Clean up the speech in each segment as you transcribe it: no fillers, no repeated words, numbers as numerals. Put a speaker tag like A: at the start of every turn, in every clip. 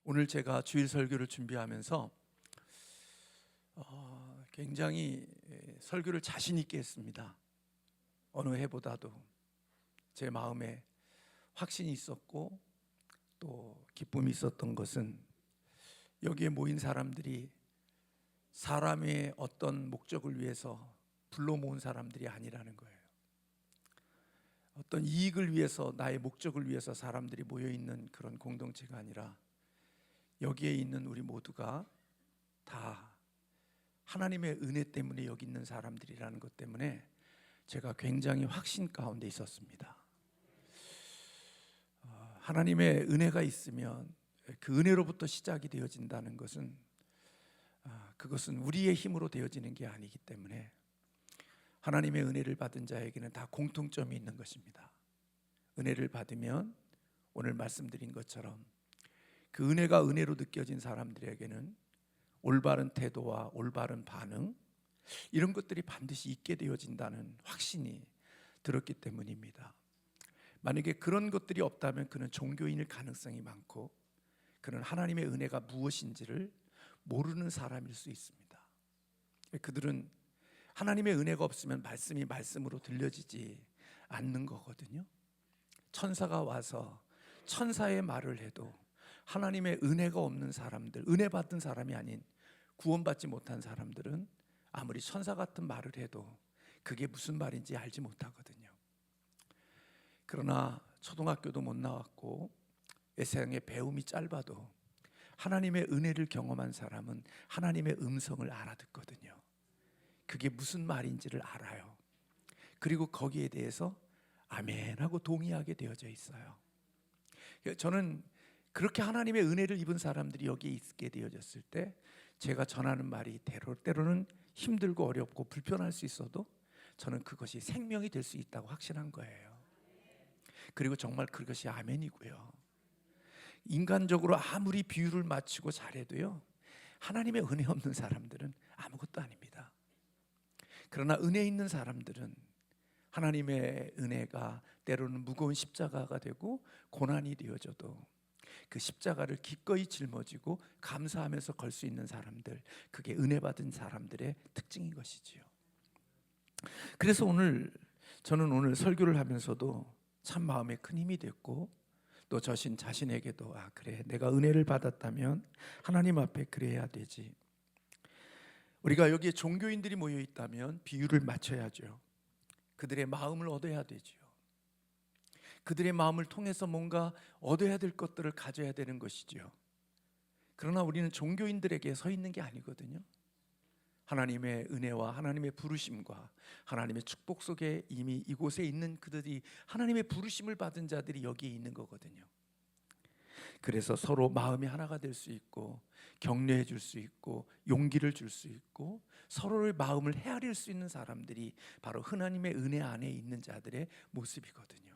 A: 오늘 제가 주일 설교를 준비하면서 굉장히 설교를 자신 있게 했습니다. 어느 해보다도 제 마음에 확신이 있었고 또 기쁨이 있었던 것은 여기에 모인 사람들이 사람의 어떤 목적을 위해서 불러 모은 사람들이 아니라는 거예요. 어떤 이익을 위해서, 나의 목적을 위해서 사람들이 모여있는 그런 공동체가 아니라 여기에 있는 우리 모두가 다 하나님의 은혜 때문에 여기 있는 사람들이라는 것 때문에 제가 굉장히 확신 가운데 있었습니다. 하나님의 은혜가 있으면 그 은혜로부터 시작이 되어진다는 것은 그것은 우리의 힘으로 되어지는 게 아니기 때문에 하나님의 은혜를 받은 자에게는 다 공통점이 있는 것입니다. 은혜를 받으면 오늘 말씀드린 것처럼 그 은혜가 은혜로 느껴진 사람들에게는 올바른 태도와 올바른 반응, 이런 것들이 반드시 있게 되어진다는 확신이 들었기 때문입니다. 만약에 그런 것들이 없다면 그는 종교인일 가능성이 많고 그는 하나님의 은혜가 무엇인지를 모르는 사람일 수 있습니다. 그들은 하나님의 은혜가 없으면 말씀이 말씀으로 들려지지 않는 거거든요. 천사가 와서 천사의 말을 해도 하나님의 은혜가 없는 사람들, 은혜 받은 사람이 아닌 구원받지 못한 사람들은 아무리 천사 같은 말을 해도 그게 무슨 말인지 알지 못하거든요. 그러나 초등학교도 못 나왔고 세상의 배움이 짧아도 하나님의 은혜를 경험한 사람은 하나님의 음성을 알아듣거든요. 그게 무슨 말인지를 알아요. 그리고 거기에 대해서 아멘 하고 동의하게 되어져 있어요. 저는 그렇게 하나님의 은혜를 입은 사람들이 여기에 있게 되어졌을 때 제가 전하는 말이 때로는 힘들고 어렵고 불편할 수 있어도 저는 그것이 생명이 될 수 있다고 확신한 거예요. 그리고 정말 그것이 아멘이고요. 인간적으로 아무리 비유를 맞추고 잘해도요, 하나님의 은혜 없는 사람들은 아무것도 아닙니다. 그러나 은혜 있는 사람들은 하나님의 은혜가 때로는 무거운 십자가가 되고 고난이 되어져도 그 십자가를 기꺼이 짊어지고 감사하면서 걸 수 있는 사람들, 그게 은혜 받은 사람들의 특징인 것이지요. 그래서 저는 오늘 설교를 하면서도 참 마음에 큰 힘이 됐고 또 자신에게도 그래, 내가 은혜를 받았다면 하나님 앞에 그래야 되지. 우리가 여기에 종교인들이 모여 있다면 비유를 맞춰야죠. 그들의 마음을 얻어야 되죠. 그들의 마음을 통해서 뭔가 얻어야 될 것들을 가져야 되는 것이죠. 그러나 우리는 종교인들에게 서 있는 게 아니거든요. 하나님의 은혜와 하나님의 부르심과 하나님의 축복 속에 이미 이곳에 있는 그들이 하나님의 부르심을 받은 자들이 여기에 있는 거거든요. 그래서 서로 마음이 하나가 될 수 있고 격려해 줄 수 있고 용기를 줄 수 있고 서로의 마음을 헤아릴 수 있는 사람들이 바로 하나님의 은혜 안에 있는 자들의 모습이거든요.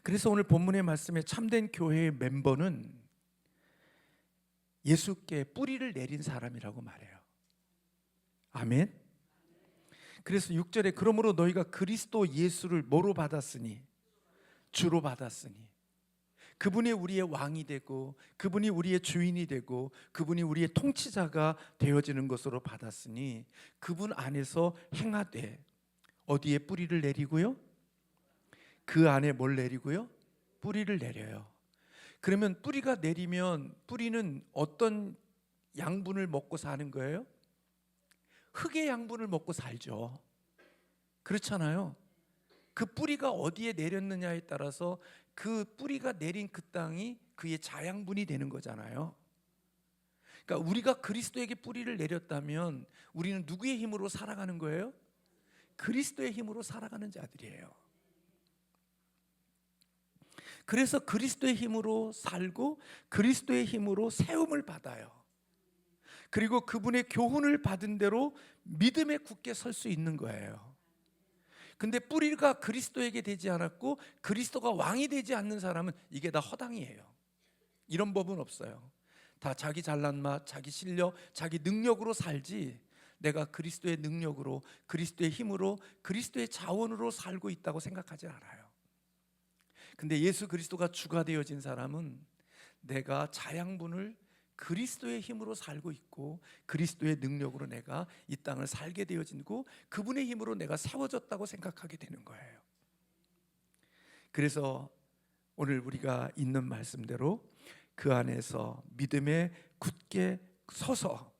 A: 그래서 오늘 본문의 말씀에 참된 교회의 멤버는 예수께 뿌리를 내린 사람이라고 말해요. 아멘. 그래서 6절에 그러므로 너희가 그리스도 예수를 뭐로 받았으니? 주로 받았으니. 그분이 우리의 왕이 되고 그분이 우리의 주인이 되고 그분이 우리의 통치자가 되어지는 것으로 받았으니 그분 안에서 행하되 어디에 뿌리를 내리고요? 그 안에 뭘 내리고요? 뿌리를 내려요. 그러면 뿌리가 내리면 뿌리는 어떤 양분을 먹고 사는 거예요? 흙의 양분을 먹고 살죠. 그렇잖아요. 그 뿌리가 어디에 내렸느냐에 따라서 그 뿌리가 내린 그 땅이 그의 자양분이 되는 거잖아요. 그러니까 우리가 그리스도에게 뿌리를 내렸다면 우리는 누구의 힘으로 살아가는 거예요? 그리스도의 힘으로 살아가는 자들이에요. 그래서 그리스도의 힘으로 살고 그리스도의 힘으로 세움을 받아요. 그리고 그분의 교훈을 받은 대로 믿음에 굳게 설 수 있는 거예요. 근데 뿌리가 그리스도에게 되지 않았고 그리스도가 왕이 되지 않는 사람은 이게 다 허당이에요. 이런 법은 없어요. 다 자기 잘난 맛, 자기 실력, 자기 능력으로 살지 내가 그리스도의 능력으로, 그리스도의 힘으로, 그리스도의 자원으로 살고 있다고 생각하지 않아요. 근데 예수 그리스도가 주가 되어진 사람은 내가 자양분을 그리스도의 힘으로 살고 있고 그리스도의 능력으로 내가 이 땅을 살게 되어지고 그분의 힘으로 내가 세워졌다고 생각하게 되는 거예요. 그래서 오늘 우리가 있는 말씀대로 그 안에서 믿음에 굳게 서서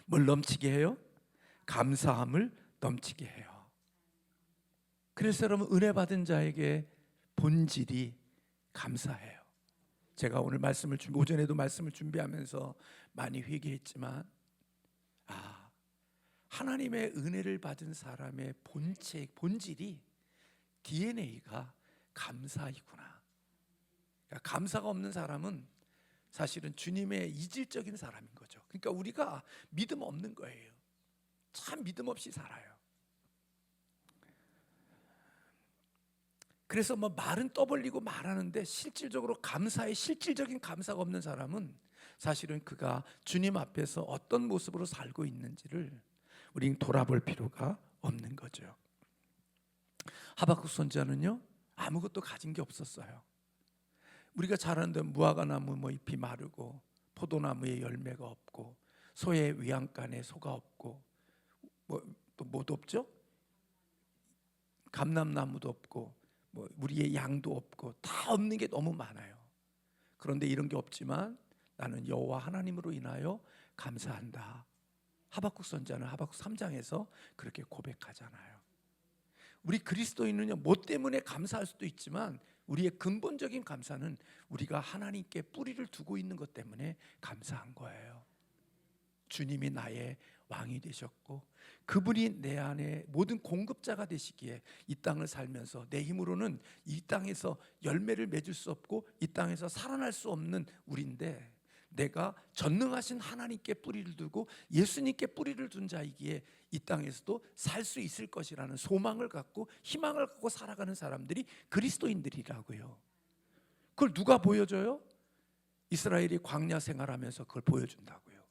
A: 뭘 넘치게 해요? 감사함을 넘치게 해요. 그래서 여러분, 은혜 받은 자에게 본질이 감사해요. 제가 오늘 오전에도 말씀을 준비하면서 많이 회개했지만, 하나님의 은혜를 받은 사람의 본질이, DNA가 감사이구나. 그러니까 감사가 없는 사람은 사실은 주님의 이질적인 사람인 거죠. 그러니까 우리가 믿음 없는 거예요. 참 믿음 없이 살아요. 그래서 뭐 말은 떠벌리고 말하는데 실질적으로 실질적인 감사가 없는 사람은 사실은 그가 주님 앞에서 어떤 모습으로 살고 있는지를 우리는 돌아볼 필요가 없는 거죠. 하박국 선지자는요, 아무것도 가진 게 없었어요. 우리가 잘 아는 무화과나무 잎이 마르고 포도나무에 열매가 없고 소의 위안간에 소가 없고 또 뭐도 없죠? 감람나무도 없고 우리의 양도 없고 다 없는 게 너무 많아요. 그런데 이런 게 없지만 나는 여호와 하나님으로 인하여 감사한다. 하박국 선지자는 하박국 3장에서 그렇게 고백하잖아요. 우리 그리스도인은요, 뭐 때문에 감사할 수도 있지만 우리의 근본적인 감사는 우리가 하나님께 뿌리를 두고 있는 것 때문에 감사한 거예요. 주님이 나의 왕이 되셨고 그분이 내 안에 모든 공급자가 되시기에 이 땅을 살면서 내 힘으로는 이 땅에서 열매를 맺을 수 없고 이 땅에서 살아날 수 없는 우리인데, 내가 전능하신 하나님께 뿌리를 두고 예수님께 뿌리를 둔 자이기에 이 땅에서도 살 수 있을 것이라는 소망을 갖고 희망을 갖고 살아가는 사람들이 그리스도인들이라고요. 그걸 누가 보여줘요? 이스라엘이 광야 생활하면서 그걸 보여준다고요.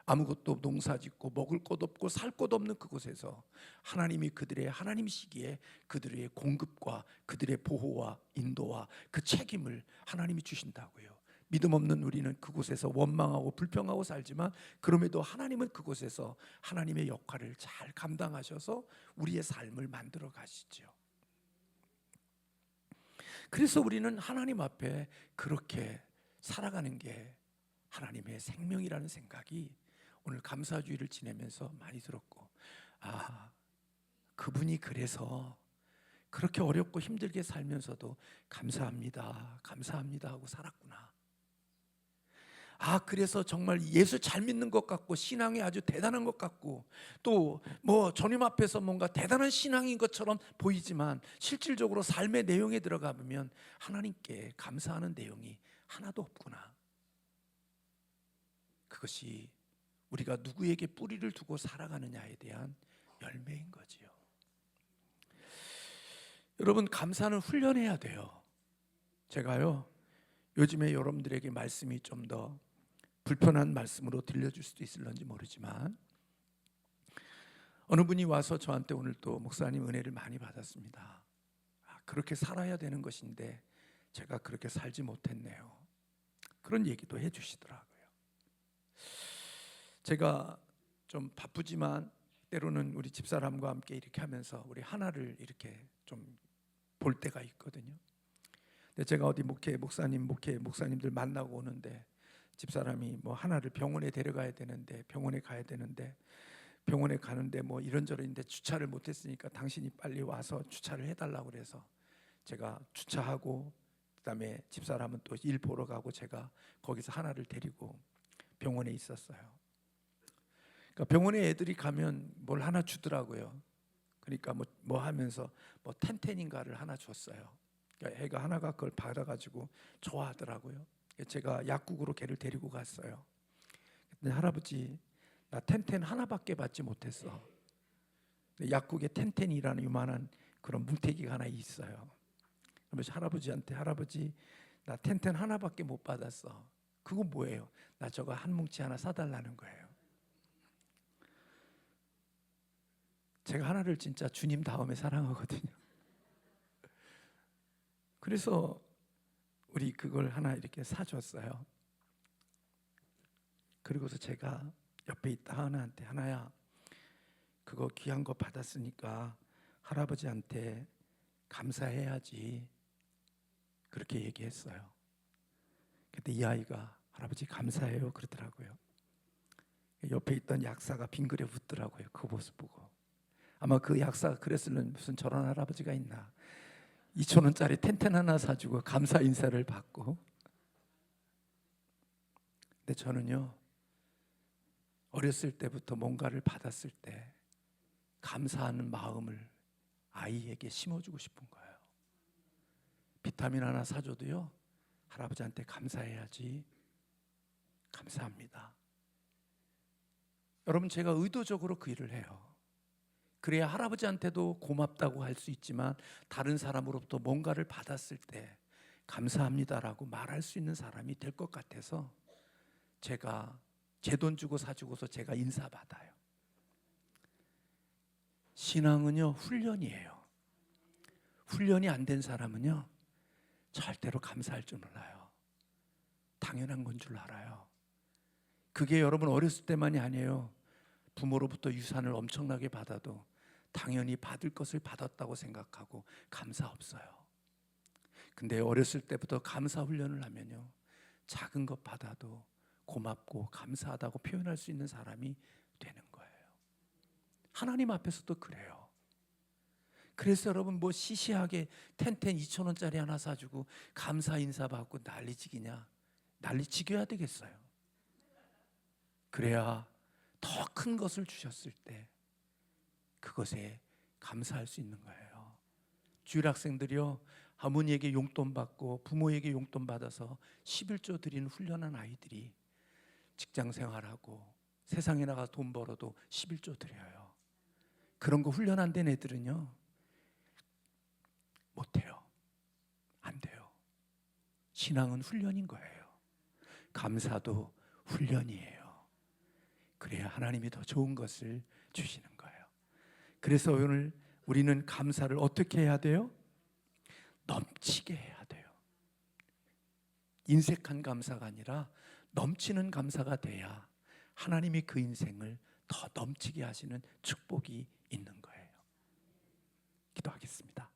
A: 아무것도 농사짓고 먹을 것 없고 살 것 없는 그곳에서 하나님이 그들의 하나님이시기에 그들의 공급과 그들의 보호와 인도와 그 책임을 하나님이 주신다고요. 믿음 없는 우리는 그곳에서 원망하고 불평하고 살지만 그럼에도 하나님은 그곳에서 하나님의 역할을 잘 감당하셔서 우리의 삶을 만들어 가시죠. 그래서 우리는 하나님 앞에 그렇게 살아가는 게 하나님의 생명이라는 생각이 오늘 감사주의를 지내면서 많이 들었고, 그분이 그래서 그렇게 어렵고 힘들게 살면서도 감사합니다, 감사합니다 하고 살았구나. 그래서 정말 예수 잘 믿는 것 같고 신앙이 아주 대단한 것 같고 또 뭐 주님 앞에서 뭔가 대단한 신앙인 것처럼 보이지만 실질적으로 삶의 내용에 들어가 보면 하나님께 감사하는 내용이 하나도 없구나. 그것이 우리가 누구에게 뿌리를 두고 살아가느냐에 대한 열매인 거지요. 여러분, 감사는 훈련해야 돼요. 제가요, 요즘에 여러분들에게 말씀이 좀 더 불편한 말씀으로 들려줄 수도 있을런지 모르지만 어느 분이 와서 저한테 오늘 또 목사님 은혜를 많이 받았습니다. 그렇게 살아야 되는 것인데 제가 그렇게 살지 못했네요. 그런 얘기도 해주시더라고요. 제가 좀 바쁘지만 때로는 우리 집사람과 함께 이렇게 하면서 우리 하나를 이렇게 좀 볼 때가 있거든요. 근데 제가 어디 목사님들 만나고 오는데 집사람이 뭐 하나를 병원에 데려가야 되는데 병원에 가는데 뭐 이런저런인데 주차를 못했으니까 당신이 빨리 와서 주차를 해달라고 그래서 제가 주차하고 그다음에 집사람은 또 일 보러 가고 제가 거기서 하나를 데리고 병원에 있었어요. 그러니까 병원에 애들이 가면 뭘 하나 주더라고요. 그러니까 뭐 하면서 뭐 텐텐인가를 하나 줬어요. 그러니까 애가 하나가 그걸 받아가지고 좋아하더라고요. 제가 약국으로 걔를 데리고 갔어요. 근데 할아버지, 나 텐텐 하나밖에 받지 못했어. 약국에 텐텐이라는 이만한 그런 뭉태기가 하나 있어요. 그러면서 할아버지한테, 할아버지, 나 텐텐 하나밖에 못 받았어. 그거 뭐예요? 나 저거 한 뭉치 하나 사달라는 거예요. 제가 하나를 진짜 주님 다음에 사랑하거든요. 그래서 우리 그걸 하나 이렇게 사줬어요. 그리고서 제가 옆에 있다 하나한테, 하나야, 그거 귀한 거 받았으니까 할아버지한테 감사해야지, 그렇게 얘기했어요. 그때 이 아이가 할아버지 감사해요 그러더라고요. 옆에 있던 약사가 빙그레 웃더라고요. 그 모습 보고. 아마 그 약사가 그랬으면 무슨 저런 할아버지가 있나, 2,000원짜리 텐텐 하나 사주고 감사 인사를 받고. 근데 저는요, 어렸을 때부터 뭔가를 받았을 때 감사하는 마음을 아이에게 심어주고 싶은 거예요. 비타민 하나 사줘도요, 할아버지한테 감사해야지, 감사합니다. 여러분, 제가 의도적으로 그 일을 해요. 그래야 할아버지한테도 고맙다고 할 수 있지만 다른 사람으로부터 뭔가를 받았을 때 감사합니다라고 말할 수 있는 사람이 될 것 같아서 제가 제 돈 주고 사주고서 제가 인사받아요. 신앙은요, 훈련이에요. 훈련이 안 된 사람은요, 절대로 감사할 줄 몰라요. 당연한 건 줄 알아요. 그게 여러분 어렸을 때만이 아니에요. 부모로부터 유산을 엄청나게 받아도 당연히 받을 것을 받았다고 생각하고 감사 없어요. 근데 어렸을 때부터 감사 훈련을 하면요, 작은 것 받아도 고맙고 감사하다고 표현할 수 있는 사람이 되는 거예요. 하나님 앞에서도 그래요. 그래서 여러분, 뭐 시시하게 텐텐 2,000원짜리 하나 사주고 감사 인사 받고 난리지기냐? 난리지겨야 되겠어요. 그래야 더 큰 것을 주셨을 때 그것에 감사할 수 있는 거예요. 주일 학생들이요, 어머니에게 용돈 받고 부모에게 용돈 받아서 11조 드리는 훈련한 아이들이 직장 생활하고 세상에 나가 돈 벌어도 11조 드려요. 그런 거 훈련 안 된 애들은요, 못해요. 안 돼요. 신앙은 훈련인 거예요. 감사도 훈련이에요. 그래야 하나님이 더 좋은 것을 주시는 거예요. 그래서 오늘 우리는 감사를 어떻게 해야 돼요? 넘치게 해야 돼요. 인색한 감사가 아니라 넘치는 감사가 돼야 하나님이 그 인생을 더 넘치게 하시는 축복이 있는 거예요. 기도하겠습니다.